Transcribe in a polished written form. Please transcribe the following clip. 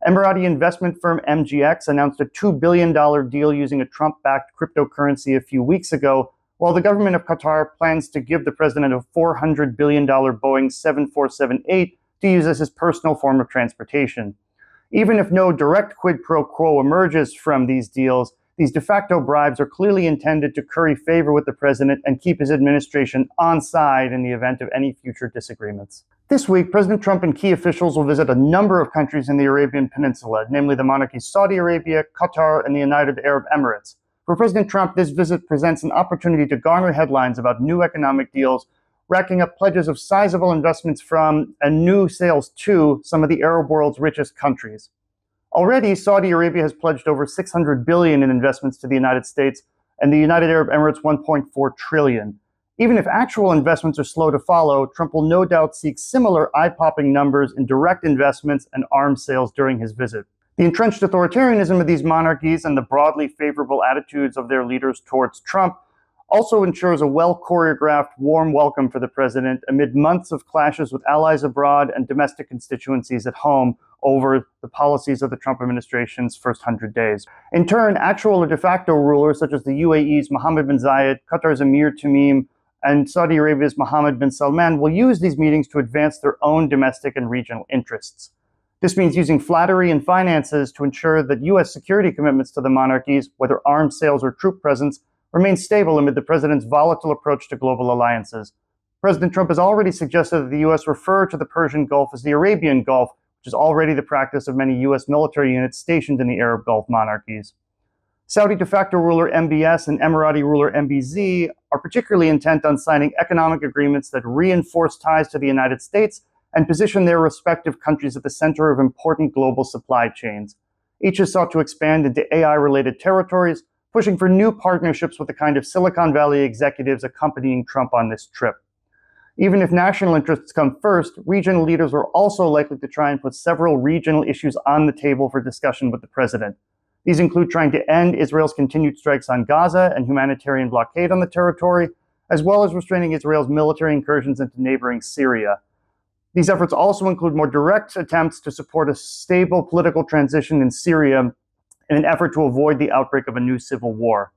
Emirati investment firm MGX announced a $2 billion deal using a Trump-backed cryptocurrency a few weeks ago, while the government of Qatar plans to give the president a $400 billion Boeing 747-8 to use as his personal form of transportation. Even if no direct quid pro quo emerges from these deals, these de facto bribes are clearly intended to curry favor with the president and keep his administration on side in the event of any future disagreements. This week, President Trump and key officials will visit a number of countries in the Arabian Peninsula, namely the monarchies Saudi Arabia, Qatar, and the United Arab Emirates. For President Trump, this visit presents an opportunity to garner headlines about new economic deals, racking up pledges of sizable investments from and new sales to some of the Arab world's richest countries. Already, Saudi Arabia has pledged over $600 billion in investments to the United States, and the United Arab Emirates $1.4 trillion. Even if actual investments are slow to follow, Trump will no doubt seek similar eye-popping numbers in direct investments and arms sales during his visit. The entrenched authoritarianism of these monarchies and the broadly favorable attitudes of their leaders towards Trump also ensures a well-choreographed, warm welcome for the president amid months of clashes with allies abroad and domestic constituencies at home over the policies of the Trump administration's first 100 days. In turn, actual or de facto rulers such as the UAE's Mohammed bin Zayed, Qatar's Emir Tamim, and Saudi Arabia's Mohammed bin Salman will use these meetings to advance their own domestic and regional interests. This means using flattery and finances to ensure that U.S. security commitments to the monarchies, whether arms sales or troop presence, remain stable amid the president's volatile approach to global alliances. President Trump has already suggested that the U.S. refer to the Persian Gulf as the Arabian Gulf, which is already the practice of many U.S. military units stationed in the Arab Gulf monarchies. Saudi de facto ruler MBS and Emirati ruler MBZ are particularly intent on signing economic agreements that reinforce ties to the United States and position their respective countries at the center of important global supply chains. Each has sought to expand into AI-related territories, pushing for new partnerships with the kind of Silicon Valley executives accompanying Trump on this trip. Even if national interests come first, regional leaders are also likely to try and put several regional issues on the table for discussion with the president. These include trying to end Israel's continued strikes on Gaza and humanitarian blockade on the territory, as well as restraining Israel's military incursions into neighboring Syria. These efforts also include more direct attempts to support a stable political transition in Syria in an effort to avoid the outbreak of a new civil war.